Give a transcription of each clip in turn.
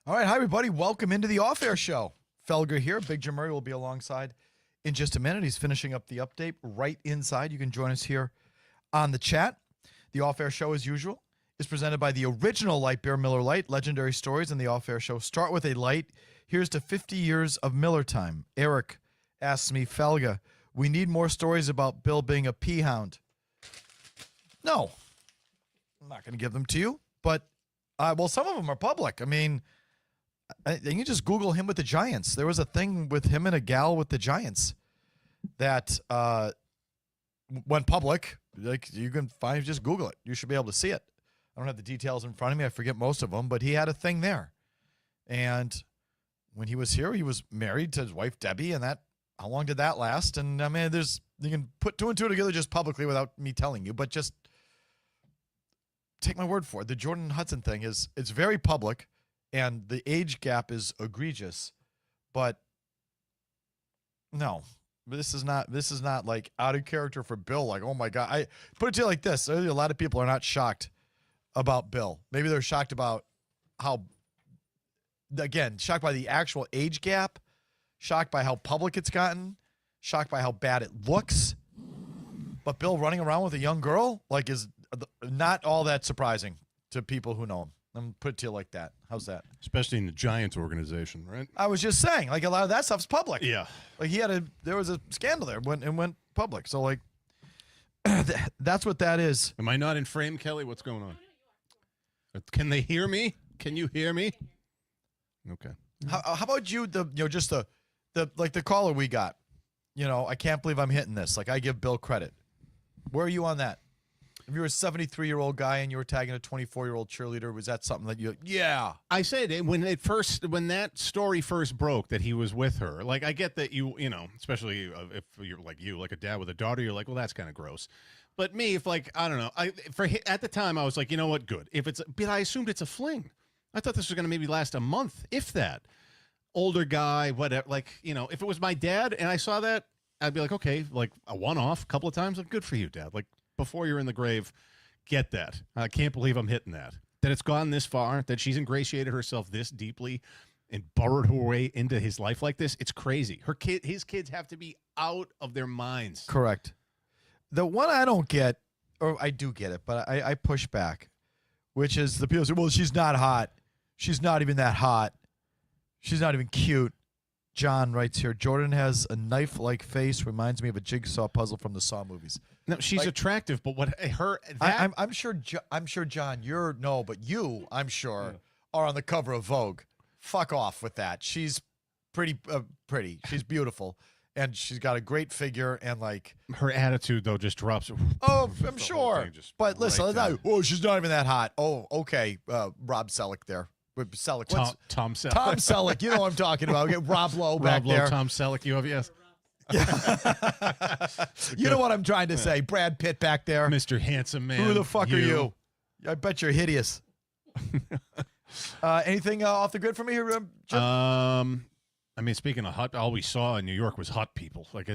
All right, hi everybody. Welcome into the Off-Air Show. Felger here. Big Jim Murray will be alongside in just a minute. He's finishing up the update right inside. You can join us here on the chat. The Off-Air Show, as usual, is presented by the original Light Beer, Miller Lite. Legendary stories in the Off-Air Show start with a light. Here's to 50 years of Miller time. Eric asks me, Felga, we need more stories about Bill being a pea hound. No, I'm not going to give them to you, but well, some of them are public. I mean, you can just Google him with the Giants. There was a thing with him and a gal with the Giants that went public. Like, you can find, just Google it. You should be able to see it. I don't have the details in front of me. I forget most of them, but he had a thing there. And when he was here, he was married to his wife, Debbie, and how long did that last? And I mean, you can put two and two together just publicly without me telling you, but just take my word for it. The Jordan Hudson thing it's very public. And the age gap is egregious, but no, this is not like out of character for Bill. Like, oh my God, I put it to you like this. A lot of people are not shocked about Bill. Maybe they're shocked about shocked by the actual age gap, shocked by how public it's gotten, shocked by how bad it looks. But Bill running around with a young girl, like, is not all that surprising to people who know him. I'm going to put it to you like that. How's that? Especially in the Giants organization, right? I was just saying, like, a lot of that stuff's public. Yeah. Like, there was a scandal there and went public. So, like, that's what that is. Am I not in frame, Kelly? What's going on? Can they hear me? Can you hear me? Okay. How about you, just the caller we got? I can't believe I'm hitting this. Like, I give Bill credit. Where are you on that? If you were a 73-year-old guy and you were tagging a 24-year-old cheerleader, was that something that yeah? I said when that story first broke that he was with her, like, I get that especially if you're like a dad with a daughter, you're like, well, that's kind of gross. But me, if, like, I don't know, at the time I was like, you know what, good. But I assumed it's a fling. I thought this was going to maybe last a month, if that. Older guy, whatever. Like, if it was my dad and I saw that, I'd be like, okay, like a one-off, a couple of times, like, good for you, Dad. Like, before you're in the grave, get that. I can't believe I'm hitting that. That it's gone this far, that she's ingratiated herself this deeply and burrowed her way into his life like this. It's crazy. His kids have to be out of their minds. Correct. The one I don't get, or I do get it, but I push back, which is the people say, well, she's not hot. She's not even that hot. She's not even cute. John writes here, Jordan has a knife-like face, reminds me of a jigsaw puzzle from the Saw movies. No, she's attractive, but I'm sure, John, but you, I'm sure, are on the cover of Vogue. Fuck off with that. She's pretty. She's beautiful, and she's got a great figure, and, like, her attitude though just drops. Oh, I'm sure. But listen, she's not even that hot. Oh, okay, Rob Selleck there. Selleck. Tom Selleck. Tom Selleck. You know what I'm talking about. Get Rob Lowe back there. Tom Selleck. You have, yes. You know what I'm trying to say. Brad Pitt back there. Mr. Handsome Man. Who the fuck are you? I bet you're hideous. Anything off the grid for me here, Jim? I mean, speaking of hot, all we saw in New York was hot people. Like,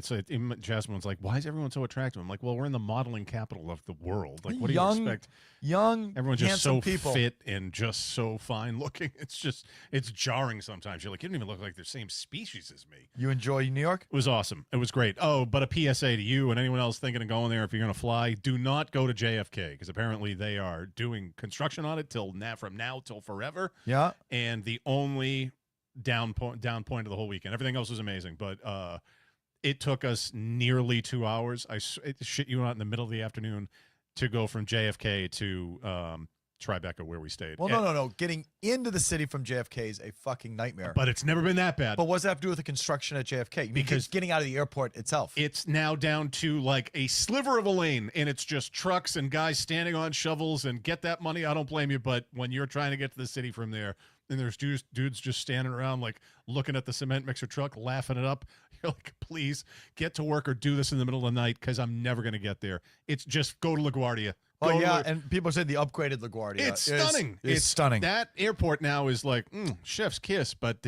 Jasmine's like, why is everyone so attractive? I'm like, well, we're in the modeling capital of the world. Like, what do you expect? Everyone's just so people. fit and just so fine looking. It's jarring sometimes. You're like, you don't even look like the same species as me. You enjoy New York? It was awesome. It was great. Oh, but a PSA to you and anyone else thinking of going there, if you're going to fly, do not go to JFK, because apparently they are doing construction on it from now till forever. Yeah. And the only down point of the whole weekend. Everything else was amazing, but it took us nearly 2 hours. I shit you not, in the middle of the afternoon, to go from JFK to Tribeca, where we stayed. Well, no. Getting into the city from JFK is a fucking nightmare. But it's never been that bad. But what does that have to do with the construction at JFK? Because getting out of the airport itself. It's now down to like a sliver of a lane, and it's just trucks and guys standing on shovels, and get that money. I don't blame you, but when you're trying to get to the city from there, and there's dudes just standing around, like, looking at the cement mixer truck, laughing it up. You're like, please get to work or do this in the middle of the night, because I'm never going to get there. It's just go to LaGuardia. Oh, yeah, and people say the upgraded LaGuardia. It's stunning. It's stunning. That airport now is like, chef's kiss, but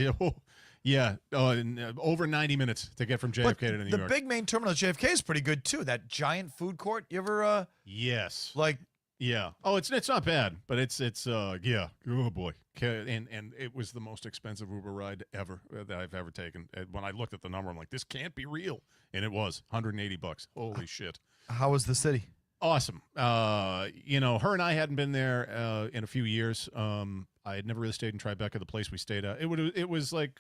over 90 minutes to get from JFK to New York. The big main terminal at JFK is pretty good, too. That giant food court, you ever... Yes. Like, Yeah. Oh, it's not bad, but it's yeah. Oh boy. And it was the most expensive Uber ride ever that I've ever taken. And when I looked at the number, I'm like, this can't be real, and it was $180. Holy shit. How was the city? Awesome. Her and I hadn't been there in a few years. I had never really stayed in Tribeca, the place we stayed at. It was like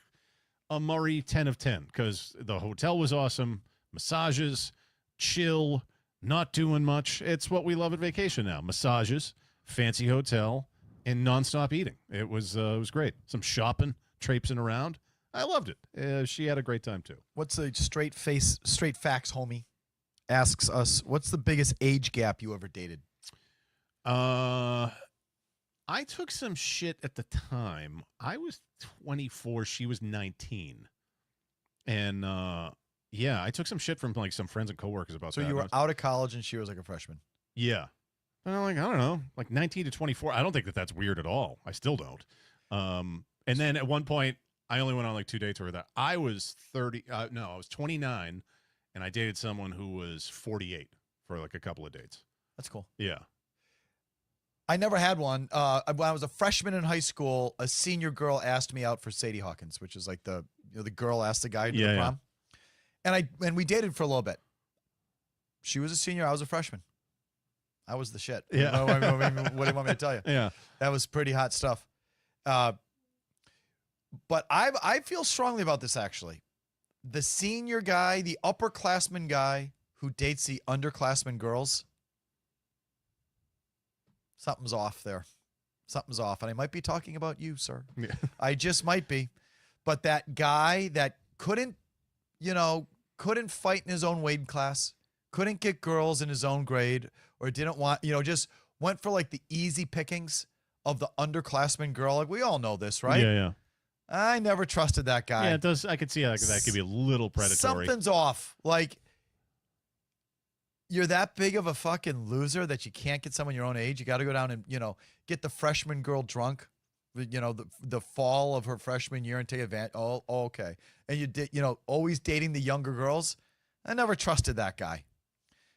a Murray 10 of 10 because the hotel was awesome, massages, chill, not doing much. It's what we love at vacation now: massages, fancy hotel, and nonstop eating. It was great. Some shopping, traipsing around. I loved it. She had a great time too. What's the straight facts, homie? Asks us, what's the biggest age gap you ever dated? I took some shit at the time. I was 24. She was 19. And, yeah, I took some shit from like some friends and coworkers about So that. you were out of college and she was like a freshman. Yeah. And I'm like, I don't know, like 19 to 24. I don't think that's weird at all. I still don't. And then at one point, I only went on like 2 dates with that. I was 30. No, I was 29, and I dated someone who was 48 for like a couple of dates. That's cool. Yeah. I never had one. When I was a freshman in high school, a senior girl asked me out for Sadie Hawkins, which is like the girl asked the guy to the prom. And we dated for a little bit. She was a senior, I was a freshman. I was the shit. Yeah. What do you want me to tell you? Yeah. That was pretty hot stuff. But I feel strongly about this, actually. The senior guy, the upperclassman guy who dates the underclassmen girls, something's off there. Something's off. And I might be talking about you, sir. Yeah. I just might be. But that guy that couldn't fight in his own weight class, couldn't get girls in his own grade, or didn't want, just went for like the easy pickings of the underclassmen girl. Like, we all know this, right? Yeah, yeah. I never trusted that guy. Yeah, it does. I could see how that could be a little predatory. Something's off. Like, you're that big of a fucking loser that you can't get someone your own age. You got to go down and, get the freshman girl drunk, the fall of her freshman year and take advantage. Oh, okay. And you did, always dating the younger girls. I never trusted that guy.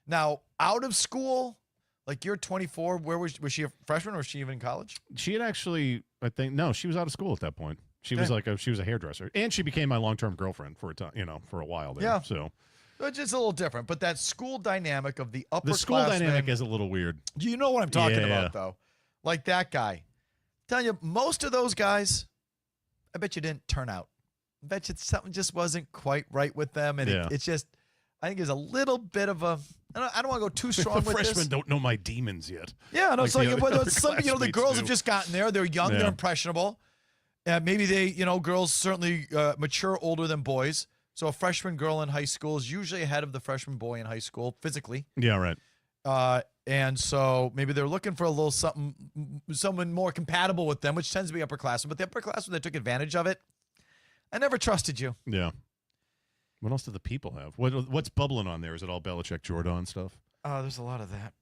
Now, out of school, like you're 24, where was she a freshman or was she even in college? She had actually, I think, no, she was out of school at that point. She was she was a hairdresser, and she became my long-term girlfriend for a time, for a while there. Yeah. So it's just a little different, but that school dynamic of the upperclassmen. the school dynamic is a little weird. Do you know what I'm talking Yeah. about, though? Like that guy. Telling you, most of those guys, I bet you didn't turn out. I bet you something just wasn't quite right with them, and Yeah. it's just, I think there's a little bit of a. I don't want to go too strong The with freshmen this. don't know my demons yet. Yeah, no, like it's like, the but other some, the classmates girls do. have just gotten there. They're young, Yeah. they're impressionable. Maybe they, girls certainly mature older than boys. So a freshman girl in high school is usually ahead of the freshman boy in high school physically. Yeah, right. And so maybe they're looking for a little someone more compatible with them, which tends to be upperclassmen. But the upperclassmen that took advantage of it, I never trusted you. Yeah. What else do the people have? What's bubbling on there? Is it all Belichick, Jordan stuff? There's a lot of that.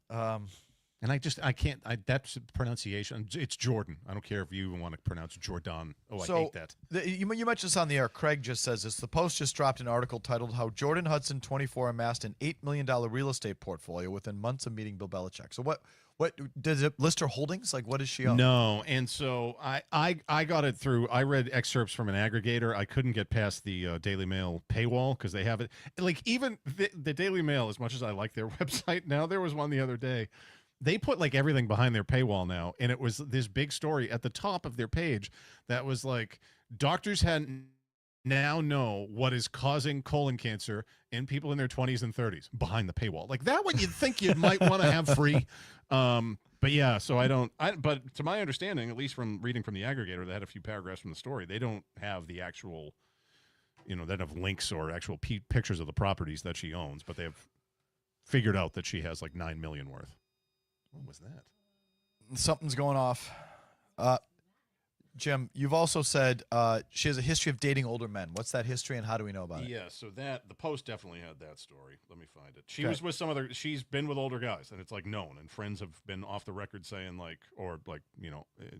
And I can't. That's pronunciation. It's Jordan. I don't care if you even want to pronounce Jordan. Oh, I hate that. You mentioned this on the air. Craig just says this. The Post just dropped an article titled "How Jordan Hudson, 24, amassed an $8 million real estate portfolio within months of meeting Bill Belichick." So what does it list her holdings? Like, what does she own? No, and so I got it through. I read excerpts from an aggregator. I couldn't get past the Daily Mail paywall because they have it. Like even the Daily Mail, as much as I like their website now, there was one the other day. They put like everything behind their paywall now, and it was this big story at the top of their page that was like, doctors now know what is causing colon cancer in people in their 20s and 30s behind the paywall. Like that one you'd think you might want to have free. But yeah, so but to my understanding, at least from reading from the aggregator that had a few paragraphs from the story, they don't have the actual, they don't have links or actual pictures of the properties that she owns, but they have figured out that she has like $9 million worth. What was that? Something's going off. Jim, you've also said she has a history of dating older men. What's that history, and how do we know about it? Yeah, so the Post definitely had that story. Let me find it. She Okay. was with some other. She's been with older guys, and it's like known. And friends have been off the record saying like, or like,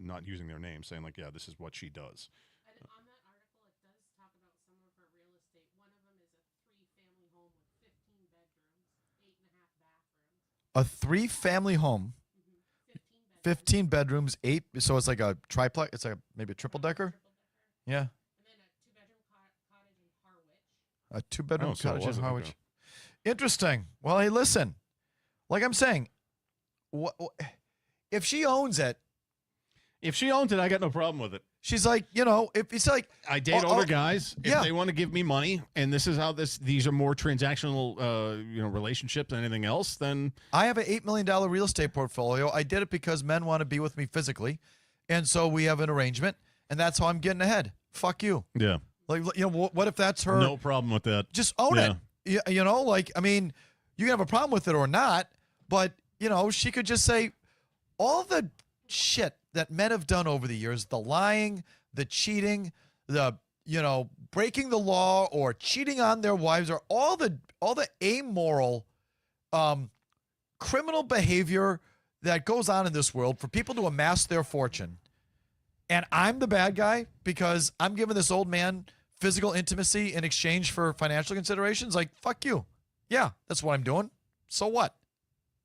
not using their name, saying like, yeah, this is what she does. And on that article, it does talk about some of her real estate. One of them is a 3-family home with 15 bedrooms, 8.5 bathrooms. A 3-family home 15 bedrooms, 8. So it's like a triplex. It's like maybe a triple decker. Yeah. And then a 2-bedroom cottage in Harwich. A 2-bedroom Oh, so it cottage in wasn't, Harwich. okay. Interesting. Well, hey, listen. Like I'm saying, if she owns it, If she owns it, I got no problem with it. she's like, if it's like, I date older guys. If yeah. they want to give me money, and this is how these are more transactional, relationships than anything else, then I have an $8 million real estate portfolio. I did it because men want to be with me physically. And so we have an arrangement, and that's how I'm getting ahead. Fuck you. yeah, Like, what if that's her? no problem with that. Just own Yeah. it. Like, I mean, you can have a problem with it or not, but, she could just say all the shit that men have done over the years, the lying, the cheating, the, breaking the law or cheating on their wives, or all the amoral, criminal behavior that goes on in this world for people to amass their fortune. And I'm the bad guy because I'm giving this old man physical intimacy in exchange for financial considerations. Like, fuck you. Yeah, that's what I'm doing. So what?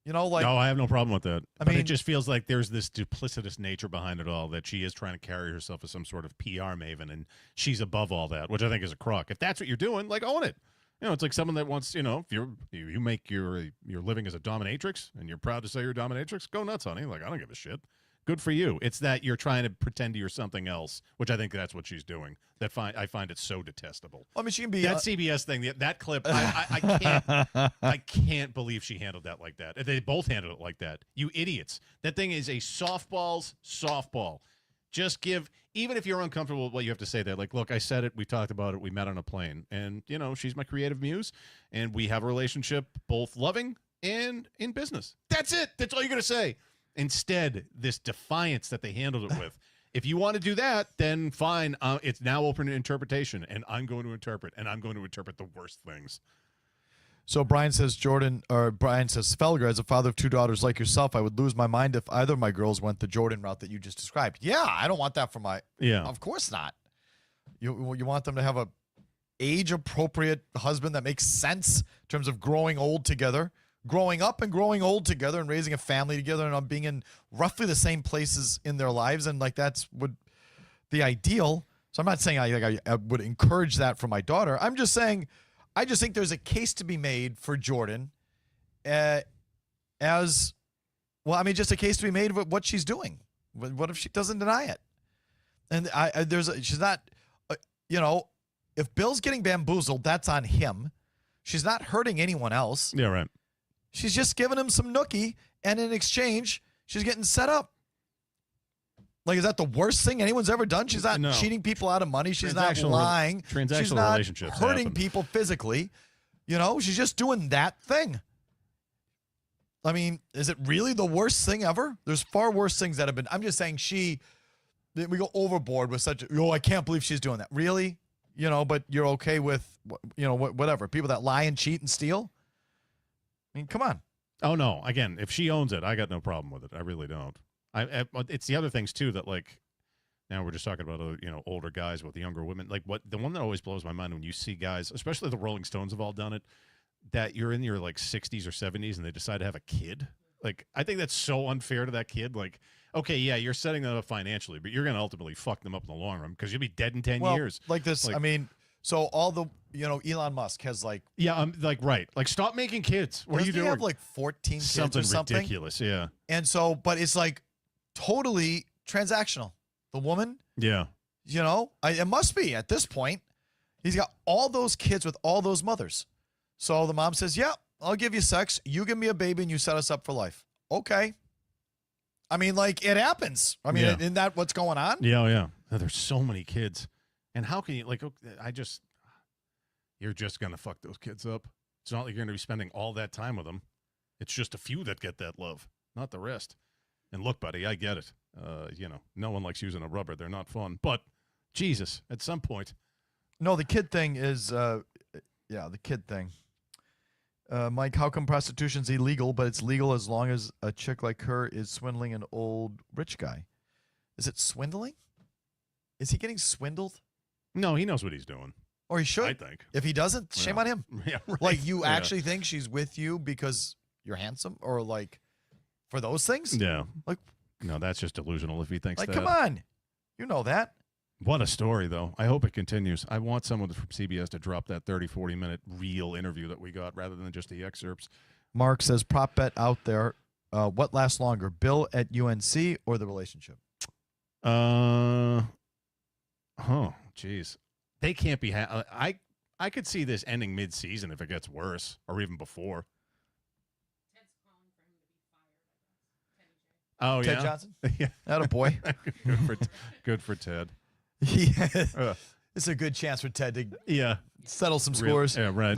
No, I have no problem with that. I But mean- it just feels like there's this duplicitous nature behind it all, that she is trying to carry herself as some sort of PR maven, and she's above all that, which I think is a crock. If that's what you're doing, like, own it. It's like someone that wants, if you make your living as a dominatrix and you're proud to say you're a dominatrix, go nuts, honey. Like, I don't give a shit. Good for you. It's that you're trying to pretend you're something else, which I think that's what she's doing. I find it so detestable. I mean, she can be. That CBS thing, that clip, I can't believe she handled that like that. They both handled it like that. You idiots. That thing is a softball's softball. Just even if you're uncomfortable with what you have to say there, like, look, I said it, we talked about it, we met on a plane, and, she's my creative muse, and we have a relationship, both loving and in business. That's it. That's all you're going to say. Instead, this defiance that they handled it with. If you want to do that, then fine. It's now open to interpretation, and I'm going to interpret, and I'm going to interpret the worst things. So Brian says, Felger, as a father of 2 daughters like yourself, I would lose my mind if either of my girls went the Jordan route that you just described. Yeah, I don't want that for my. Yeah. Of course not. You want them to have a age-appropriate husband that makes sense in terms of growing old together, growing up and growing old together, and raising a family together, and being in roughly the same places in their lives, and like that's the ideal. So I'm not saying I would encourage that for my daughter. I'm just saying, I just think there's a case to be made for Jordan, as well. I mean, just a case to be made of what she's doing. What if she doesn't deny it? And she's not, if Bill's getting bamboozled, that's on him. She's not hurting anyone else. Yeah, right. She's just giving him some nookie, and in exchange, she's getting set up. Like, is that the worst thing anyone's ever done? She's not cheating people out of money. She's not lying. Transactional She's not relationships hurting happen. people physically. She's just doing that thing. I mean, is it really the worst thing ever? There's far worse things that have been. I'm just saying we go overboard with such, I can't believe she's doing that. Really? But you're okay with, whatever. People that lie and cheat and steal? I mean, come on. Oh, no. Again, if she owns it, I got no problem with it. I really don't. It's the other things, too, that, like, now we're just talking about, older guys with younger women. Like, the one that always blows my mind when you see guys, especially the Rolling Stones have all done it, that you're in your, like, 60s or 70s and they decide to have a kid. Like, I think that's so unfair to that kid. Like, okay, yeah, you're setting them up financially, but you're going to ultimately fuck them up in the long run because you'll be dead in 10 years. Like this, I mean, so all the, Elon Musk has like. Yeah, I'm like, right. Like, stop making kids. What are you doing? He have like 14 kids something or something? ridiculous, yeah. And so, but it's like totally transactional. The woman, Yeah. it must be at this point. He's got all those kids with all those mothers. So the mom says, yeah, I'll give you sex. You give me a baby and you set us up for life. Okay. I mean, like, it happens. I mean, Yeah. isn't that what's going on? Yeah, yeah. There's so many kids. And how can you, like, you're just going to fuck those kids up. It's not like you're going to be spending all that time with them. It's just a few that get that love, not the rest. And look, buddy, I get it. No one likes using a rubber. They're not fun. But, Jesus, at some point. No, the kid thing is, the kid thing. Mike, how come prostitution's illegal, but it's legal as long as a chick like her is swindling an old rich guy? Is it swindling? Is he getting swindled? No, he knows what he's doing. Or he should. I think. If he doesn't, shame on him. Yeah, right. Like, you Yeah. actually think she's with you because you're handsome? Or, like, for those things? Yeah. Like, No, that's just delusional if he thinks Like, that. come on. You know that. What a story, though. I hope it continues. I want someone from CBS to drop that 30, 40-minute real interview that we got rather than just the excerpts. Mark says, prop bet out there. What lasts longer, Bill at UNC or the relationship? Geez. They can't be. I could see this ending mid-season if it gets worse or even before. Ted's calling for him to be fired, I guess. Teddy J. Oh, Ted yeah? Johnson? Yeah. That a boy. Good for Ted. Yeah. It's a good chance for Ted to Yeah. settle some Real- scores. Yeah, right.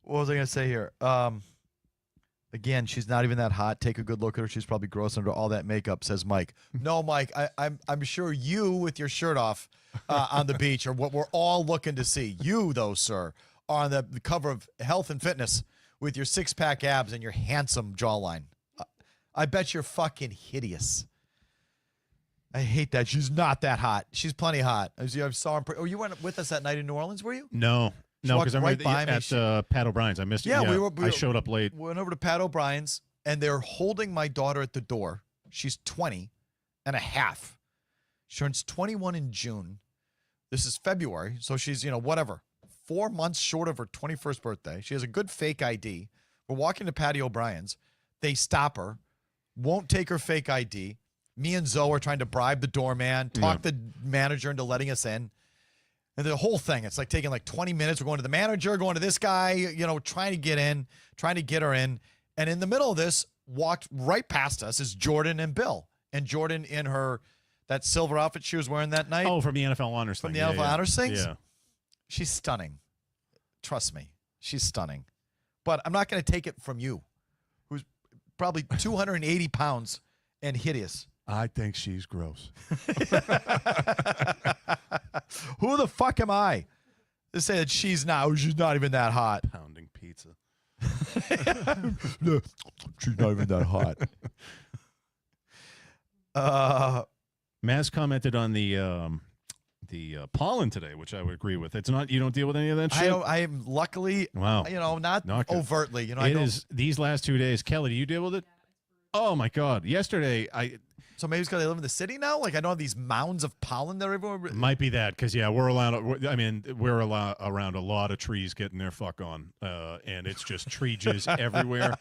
What was I going to say here? Again, she's not even that hot. Take a good look at her. She's probably gross under all that makeup, says Mike. No, Mike, I'm sure you with your shirt off on the beach are what we're all looking to see. You, though, sir, are on the cover of Health and Fitness with your six-pack abs and your handsome jawline. I bet you're fucking hideous. I hate that. She's not that hot. She's plenty hot. I saw her. Oh, you weren't with us that night in New Orleans, were you? No, walked because I'm right by me. at Pat O'Brien's. I missed it. Yeah, I showed up late. Went over to Pat O'Brien's, and they're holding my daughter at the door. She's 20 and a half. She turns 21 in June. This is February, so she's, 4 months short of her 21st birthday. She has a good fake ID. We're walking to Patty O'Brien's. They stop her, won't take her fake ID. Me and Zoe are trying to bribe the doorman, talk the manager into letting us in. And the whole thing, it's like taking like 20 minutes. We're going to the manager, going to this guy, trying to get in, trying to get her in. And in the middle of this, walked right past us is Jordan and Bill. And Jordan in that silver outfit she was wearing that night. Oh, from the NFL Honors From thing. the NFL Honors things? Yeah. She's stunning. Trust me. She's stunning. But I'm not going to take it from you, who's probably 280 pounds and hideous. I think she's gross. Who the fuck am I to say that she's not even that hot? Pounding pizza. No, she's not even that hot. Maz commented on the pollen today, which I would agree with. It's not, you don't deal with any of that shit? I am luckily, Wow. not Not good. overtly. I It don't. is these last 2 days. Kelly, do you deal with it? Oh my God! Yesterday, So maybe it's because I live in the city now. Like I don't have these mounds of pollen that are everywhere. might be that because we're around a lot of trees getting their fuck on, and it's just tree jizz everywhere.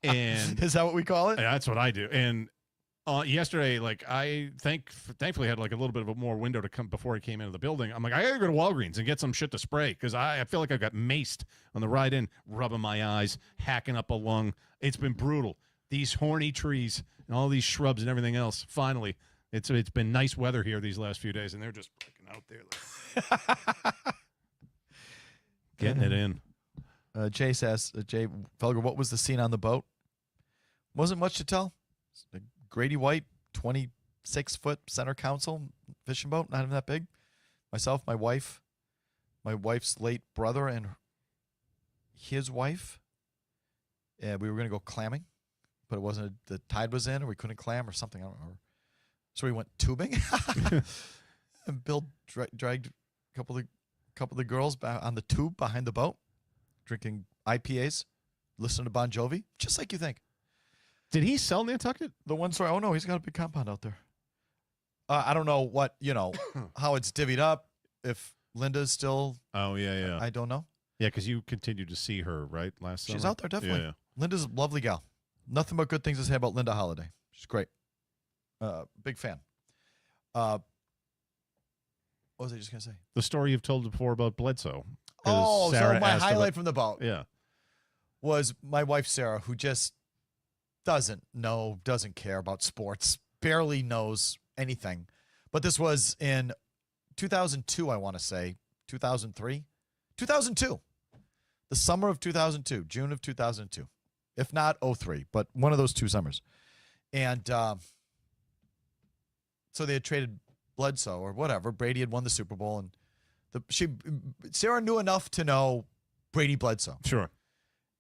And Is that what we call it? that's what I do. And yesterday, I thankfully had like a little bit of a more window to come before I came into the building. I'm like, I gotta go to Walgreens and get some shit to spray because I feel like I got maced on the ride in, rubbing my eyes, hacking up a lung. It's been brutal. These horny trees and all these shrubs and everything else. Finally, it's been nice weather here these last few days, and they're just freaking out there, getting it in. Jay says, Jay Felger, what was the scene on the boat? Wasn't much to tell. Grady White, 26-foot center console fishing boat, not even that big. Myself, my wife's late brother, and his wife. Yeah, we were going to go clamming, but it wasn't. The tide was in, or we couldn't clam, or something. I don't remember. So we went tubing, and Bill dragged a couple of the girls on the tube behind the boat, drinking IPAs, listening to Bon Jovi, just like you think. Did he sell Nantucket? The one story. Oh no, he's got a big compound out there. I don't know what how it's divvied up. If Linda's still, Oh yeah. I don't know. Yeah, because you continued to see her right last summer. She's out there definitely. Yeah. Linda's a lovely gal. Nothing but good things to say about Linda Holiday. She's great. Big fan. What was I just gonna say? The story you've told before about Bledsoe. 'Cause Oh, Sarah so my asked highlight about- from the boat Yeah. was my wife Sarah, who just doesn't care about sports, barely knows anything. But this was in 2002, I want to say, 2003, 2002, the summer of 2002, June of 2002, if not 03, but one of those two summers. And so they had traded Bledsoe or whatever. Brady had won the Super Bowl, and Sarah knew enough to know Brady Bledsoe. Sure.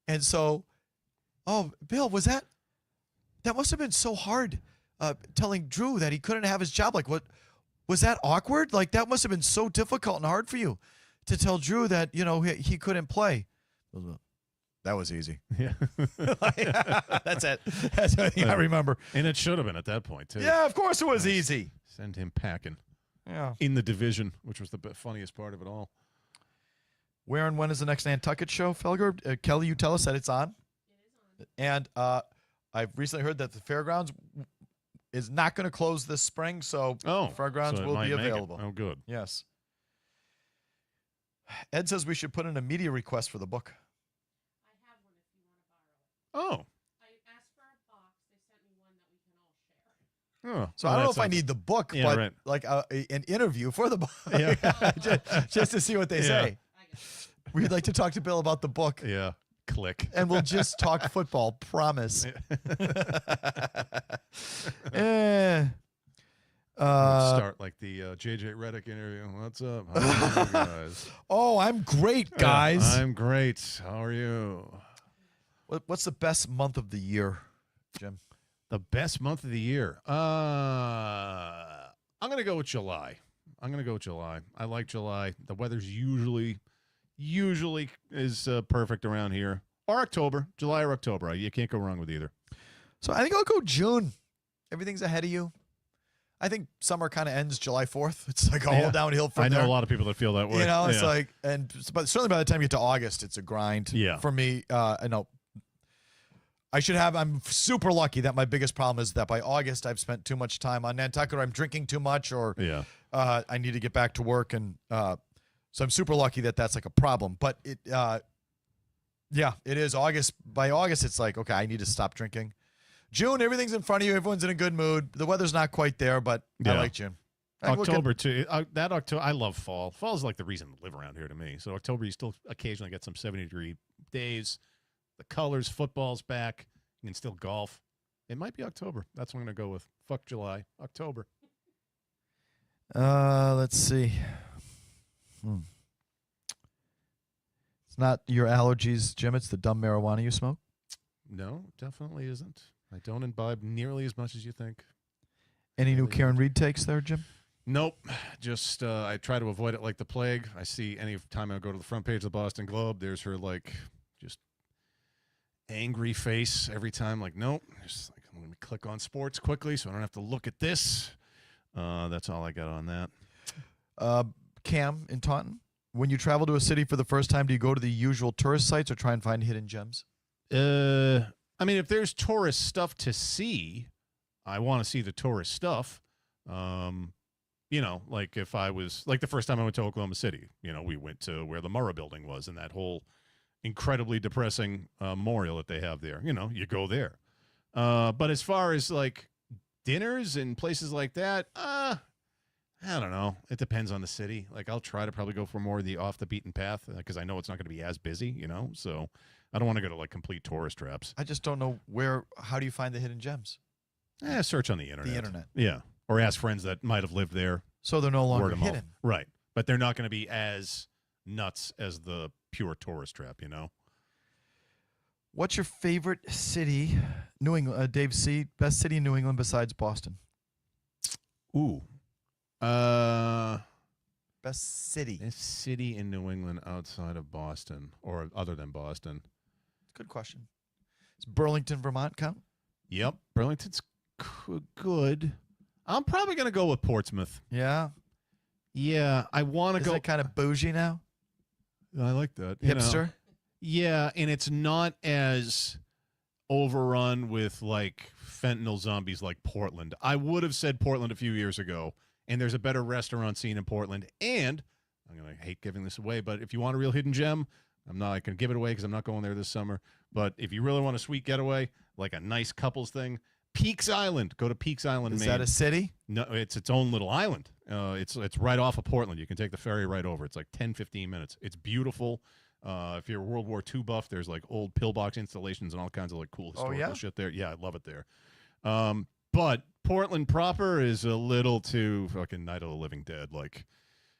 And so, Bill, that must have been so hard telling Drew that he couldn't have his job. Like, what was that awkward? Like, that must have been so difficult and hard for you to tell Drew that, he couldn't play. That was easy. Yeah. That's it. That's the only thing I remember. And it should have been at that point, too. Yeah, of course it was Nice. easy. Send him packing Yeah. in the division, which was the funniest part of it all. Where and when is the next Nantucket show, Felger? Kelly, you tell us that it's on. And I've recently heard that the fairgrounds is not going to close this spring, so fairgrounds so it will might be make it. available. Oh, good. Yes. Ed says we should put in a media request for the book. I have one if you want to borrow it. Oh. I asked for a box. They sent me one that we can all share. Oh. So Well, I don't know that if I sounds- need the book, Yeah, but right. like an interview for the book. Yeah. just to see what they Yeah. say. I got it. We'd like to talk to Bill about the book, Yeah. Click. and we'll just talk football. Promise. Eh. Start like the JJ Redick interview. What's up? How are you guys? Oh, I'm great, guys. I'm great. How are you? What's the best month of the year, Jim? The best month of the year. I'm gonna go with July. I like July. The weather's usually is perfect around here. Or October, July or October. You can't go wrong with either. So I think I'll go June. Everything's ahead of you. I think summer kind of ends July 4th. It's like all Yeah. downhill from I know there. a lot of people that feel that way. You know, it's Yeah. like, but certainly by the time you get to August, it's a grind. Yeah. For me, I know. I'm super lucky that my biggest problem is that by August I've spent too much time on Nantucket, or I'm drinking too much, or Yeah. I need to get back to work, and so I'm super lucky that that's like a problem. But it is August. By August, it's like, okay, I need to stop drinking. June, everything's in front of you. Everyone's in a good mood. The weather's not quite there, but I Yeah. like June. I'm looking- October too. That October, I love fall. Fall is like the reason to live around here to me. So October, you still occasionally get some 70-degree days. The colors, football's back. You can still golf. It might be October. That's what I'm gonna go with. Fuck July, October. Let's see. It's not your allergies, Jim. It's the dumb marijuana you smoke. No, definitely isn't. I don't imbibe nearly as much as you think. Any new Really Karen Reed takes there, Jim? Nope. Just I try to avoid it like the plague. I see any time I go to the front page of the Boston Globe, there's her like just angry face every time. Like, nope. Just like, let me click on sports quickly so I don't have to look at this. That's all I got on that. Cam in Taunton. When you travel to a city for the first time, do you go to the usual tourist sites or try and find hidden gems? I mean, if there's tourist stuff to see, I want to see the tourist stuff. You know, like if I was like the first time I went to Oklahoma City, you know, we went to where the Murrah building was and that whole incredibly depressing memorial that they have there. You know, you go there. But as far as like dinners and places like that, I don't know. It depends on the city. Like I'll try to probably go for more of the off the beaten path because I know it's not going to be as busy, you know. So I don't want to go to like complete tourist traps. I just don't know how do you find the hidden gems? Search on the internet. The internet. Yeah. Or ask friends that might have lived there. So they're no Word longer of mouth. hidden. Right. But they're not going to be as nuts as the pure tourist trap, you know? What's your favorite city? New England. Dave C. Best city in New England besides Boston. Ooh. Best city. A city in New England outside of Boston or other than Boston. Good question. Does Burlington, Vermont count? Yep. Burlington's good. I'm probably going to go with Portsmouth. Yeah. Yeah. I want to Is go. it kind of bougie now? I like that. You know. Hipster? Yeah, and it's not as overrun with like fentanyl zombies like Portland. I would have said Portland a few years ago, and there's a better restaurant scene in Portland. And I'm gonna hate giving this away, but if you want a real hidden gem, I can give it away because I'm not going there this summer. But if you really want a sweet getaway, like a nice couples thing, Peaks Island. Go to Peaks Island, Is Maine. that a city? No, it's its own little island. It's right off of Portland. You can take the ferry right over. It's like 10, 15 minutes. It's beautiful. If you're a World War II buff, there's like old pillbox installations and all kinds of like cool historical yeah? shit there. Yeah, I love it there. But Portland proper is a little too fucking Night of the Living Dead. Like,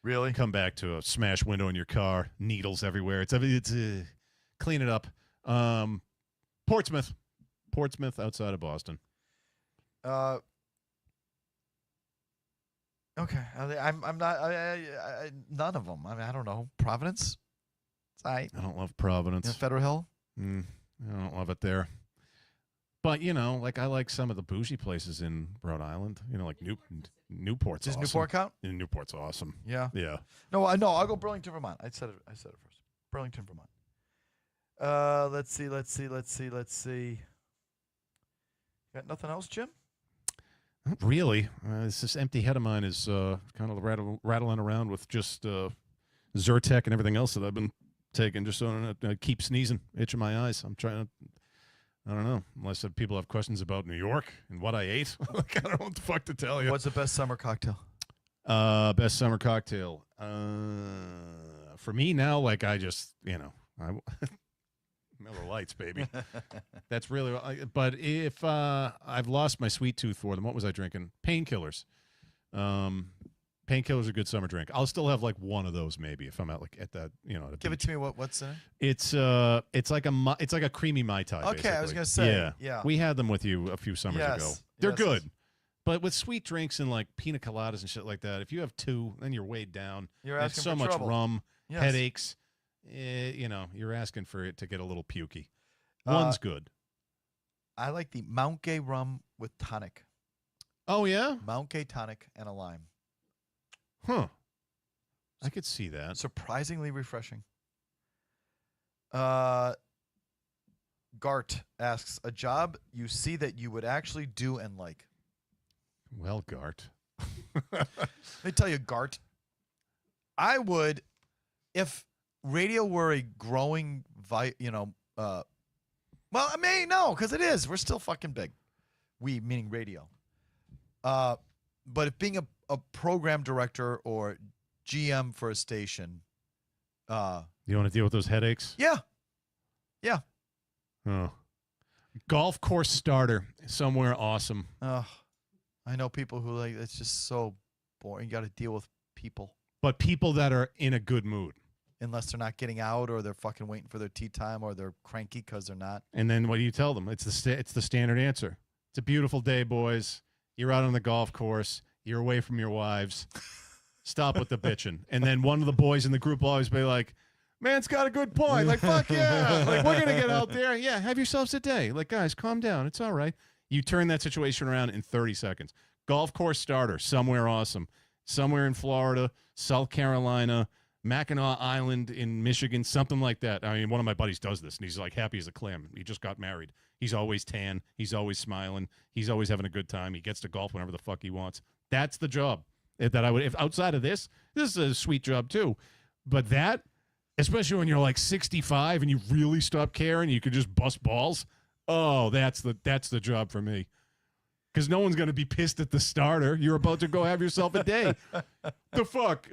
Really? come back to a smashed window in your car, needles everywhere. It's clean it up. Portsmouth outside of Boston. Okay. I'm not. None of them. I mean, I don't know. Providence. It's all right. I don't love Providence. Federal Hill. I don't love it there. But, like I like some of the bougie places in Rhode Island. Like Newport's Does awesome. Newport count? Yeah, Newport's awesome. Yeah. Yeah. No, I'll go Burlington, Vermont. I said it first. Burlington, Vermont. Let's see. Got nothing else, Jim? Not really. This empty head of mine is kind of rattling around with just Zyrtec and everything else that I've been taking just so I keep sneezing, itching my eyes. I'm trying to, I don't know, unless people have questions about New York and what I ate. Like, I don't know what the fuck to tell you. What's the best summer cocktail? Best summer cocktail. For me now, like I just, Miller Lights, baby. That's really. But if I've lost my sweet tooth for them, what was I drinking? Painkillers. Painkillers are a good summer drink. I'll still have like one of those maybe if I'm out like at that. At a Give it beach. to me. What's in it? It's like a creamy Mai Tai. Okay, basically. I was gonna say. Yeah. We had them with you a few summers Yes, ago. They're yes, good. yes. But with sweet drinks and like pina coladas and shit like that, if you have two, then you're weighed down. You're There's asking so for much trouble. rum, Yes. headaches. You're asking for it to get a little pukey. One's good. I like the Mount Gay rum with tonic. Oh yeah, Mount Gay tonic and a lime. huh? I could see that. Surprisingly refreshing. Gart asks, a job you see that you would actually do and like. Well, Gart. Let me tell you, Gart, I would, if radio were a growing, well, I mean, no, because it is. We're still fucking big. We, meaning radio. But if being a program director or GM for a station, You want to deal with those headaches? yeah. Oh. Golf course starter somewhere awesome. I know people who like, it's just so boring. You got to deal with people. But people that are in a good mood. Unless they're not getting out or they're fucking waiting for their tea time or they're cranky because they're not. And then what do you tell them? It's the standard answer. It's a beautiful day, boys. You're out on the golf course. You're away from your wives. Stop with the bitching. And then one of the boys in the group will always be like, man's got a good point. Like, fuck yeah. Like, we're going to get out there. Yeah, have yourselves a day. Like, guys, calm down. It's all right. You turn that situation around in 30 seconds. Golf course starter, somewhere awesome. Somewhere in Florida, South Carolina, Mackinac Island in Michigan, something like that. I mean, one of my buddies does this, and he's like happy as a clam. He just got married. He's always tan. He's always smiling. He's always having a good time. He gets to golf whenever the fuck he wants. That's the job that I would. If outside of this is a sweet job too. But that, especially when you're like 65 and you really stop caring, you could just bust balls. Oh, that's the job for me. Because no one's going to be pissed at the starter. You're about to go have yourself a day. The fuck?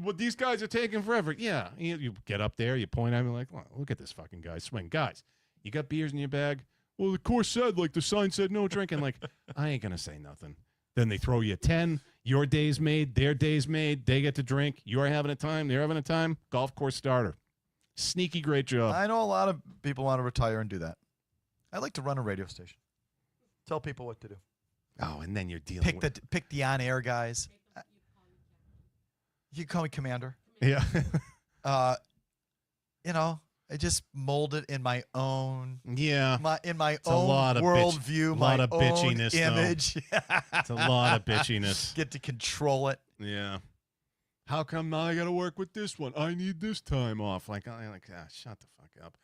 What these guys are taking forever. Yeah. You get up there, you point at me like, well, look at this fucking guy swing. Guys, you got beers in your bag? Well, the course said, like the sign said no drinking. Like, I ain't going to say nothing. Then they throw you a 10. Your day's made. Their day's made. They get to drink. You're having a time. They're having a time. Golf course starter. Sneaky great job. I know a lot of people want to retire and do that. I like to run a radio station. Tell people what to do. Oh, and then you're dealing with... Pick the on-air guys. You can call me Commander. Yeah. I just mold it in my own Yeah. own a lot of worldview, lot my of own bitchiness, though. image. It's a lot of bitchiness. Get to control it. Yeah. How come now I got to work with this one? I need this time off. Like, shut the fuck up.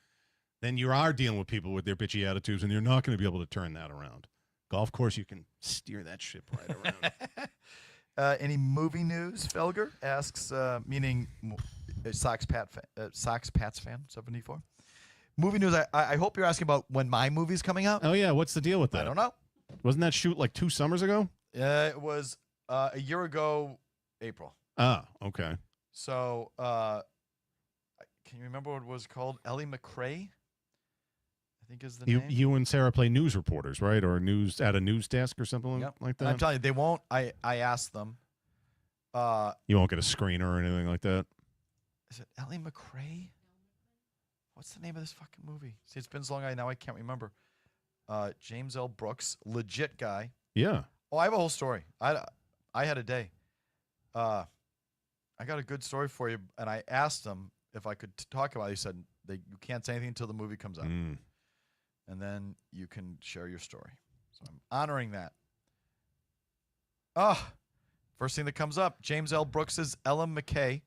Then you are dealing with people with their bitchy attitudes, and you're not going to be able to turn that around. Golf course, you can steer that ship right around. Any movie news? Felger asks, meaning Sox Pats fan 74. Movie news. I hope you're asking about when my movie's coming out. Oh yeah, what's the deal with that? I don't know. Wasn't that shoot like 2 summers ago? It was a year ago, April. Ah, okay. So, can you remember what it was called? Ellie McRae, I think is the name. You and Sarah play news reporters, right? Or news at a news desk or something Yep. like And I'm that. telling you, they won't. I asked them. You won't get a screener or anything like that. Is it Ellie McRae? What's the name of this fucking movie? See, it's been so long. Now I can't remember. James L. Brooks, legit guy. Yeah. Oh, I have a whole story. I had a day. I got a good story for you, and I asked him if I could talk about it. He said you can't say anything until the movie comes out, Mm. and then you can share your story. So I'm honoring that. First thing that comes up, James L. Brooks's Ella McKay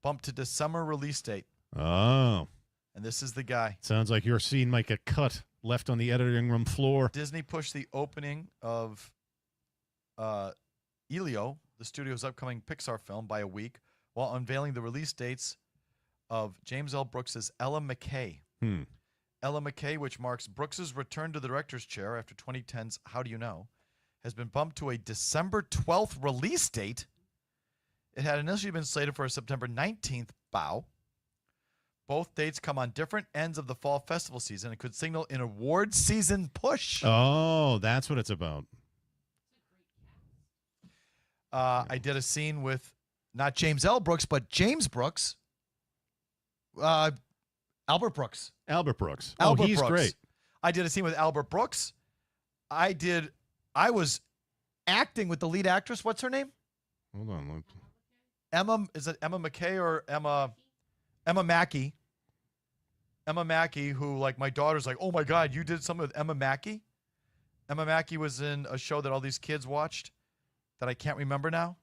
bumped to December release date. Oh, And this is the guy. sounds like your scene might get cut, left on the editing room floor. Disney pushed the opening of Elio, the studio's upcoming Pixar film, by a week while unveiling the release dates of James L. Brooks's Ella McKay. Hmm. Ella McKay, which marks Brooks's return to the director's chair after 2010's How Do You Know, has been bumped to a December 12th release date. It had initially been slated for a September 19th bow. Both dates come on different ends of the fall festival season and could signal an award season push. Oh, that's what it's about. I did a scene with not James L. Brooks, but James Brooks. Albert Brooks. Albert Brooks. Albert oh, he's Brooks. great. I did a scene with Albert Brooks. I was acting with the lead actress. What's her name? Hold on. Is it Emma McKay or Emma Mackey? Emma Mackey, who, like, my daughter's like, oh my God, you did something with Emma Mackey? Emma Mackey was in a show that all these kids watched that I can't remember now.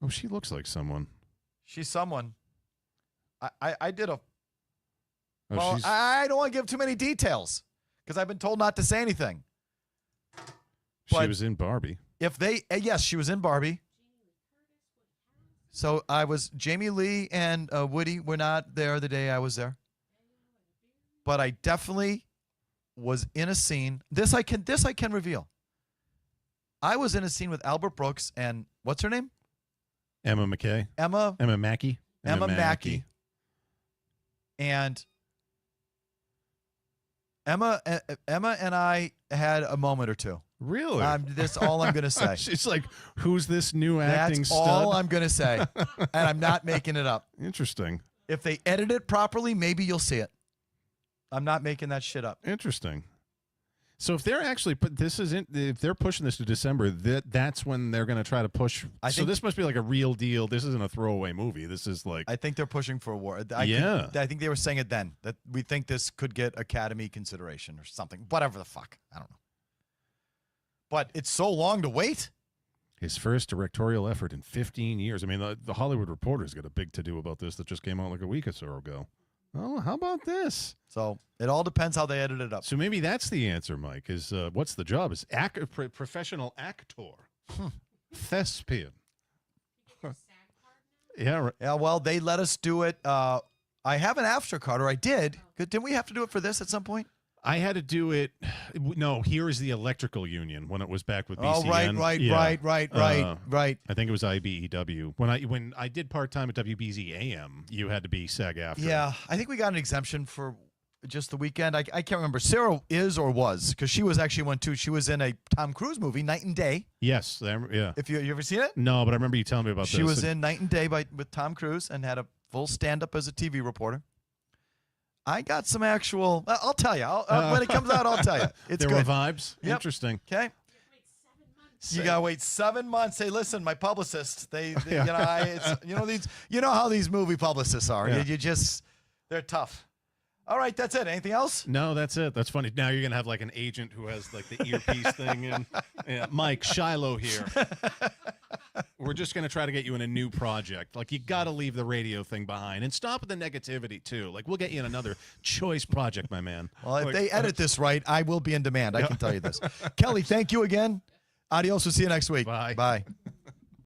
Oh, she looks like someone. She's someone. I did a. Oh, Well, she's, I don't want to give too many details because I've been told not to say anything. she but- was in Barbie. If they, yes, she was in Barbie. So I was, Jamie Lee and Woody were not there the day I was there. But I definitely was in a scene. This I can reveal. I was in a scene with Albert Brooks and what's her name? Emma McKay. Emma Emma Mackey. Mackey. And Emma and I had a moment or two. Really? That's all I'm going to say. She's like, who's this new acting That's stud? all I'm going to say. And I'm not making it up. Interesting. If they edit it properly, maybe you'll see it. I'm not making that shit up. Interesting. So if they're actually if they're pushing this to December, that's when they're going to try to push. I So think- this must be like a real deal. This isn't a throwaway movie. This is like I think they're pushing for a war. Yeah. I think they were saying it then, that we think this could get Academy consideration or something. Whatever the fuck. I don't know. But it's so long to wait. his first directorial effort in 15 years. I mean, the Hollywood Reporter's got a big to-do about this that just came out like a week or so ago. Oh, how about this? So it all depends how they edit it up. So maybe that's the answer, Mike, is what's the job? Is professional actor. Thespian. Yeah, right. Yeah, well, they let us do it. I have an after card, or I did. Didn't we have to do it for this at some point? I had to do it. No, here is the electrical union when it was back with BCN. Oh, right, Yeah. right. I think it was IBEW. When I did part-time at WBZ AM, you had to be SAG-AFTRA. Yeah, I think we got an exemption for just the weekend. I can't remember. Sarah is or was, because she was actually one too. She was in a Tom Cruise movie, Night and Day. Yes. Yeah. If you ever seen it? No, but I remember you telling me about She this. was in Night and Day with Tom Cruise and had a full stand-up as a TV reporter. I got some actual. I'll tell you. When it comes out, I'll tell you. It's there good. were vibes. Yep. Interesting. Okay. You gotta wait 7 months. Hey, listen, my publicist. You know how these movie publicists are. Yeah. You just, they're tough. All right, that's it. Anything else? No, that's it. That's funny. Now you're gonna have like an agent who has like the earpiece thing in. Yeah, Mike Shiloh here. We're just gonna try to get you in a new project. Like you got to leave the radio thing behind and stop with the negativity too. Like we'll get you in another choice project, my man. Well, if Like, they edit this right, I will be in demand. I can tell you this. Kelly, thank you again. Adios. We'll see you next week. Bye. Bye.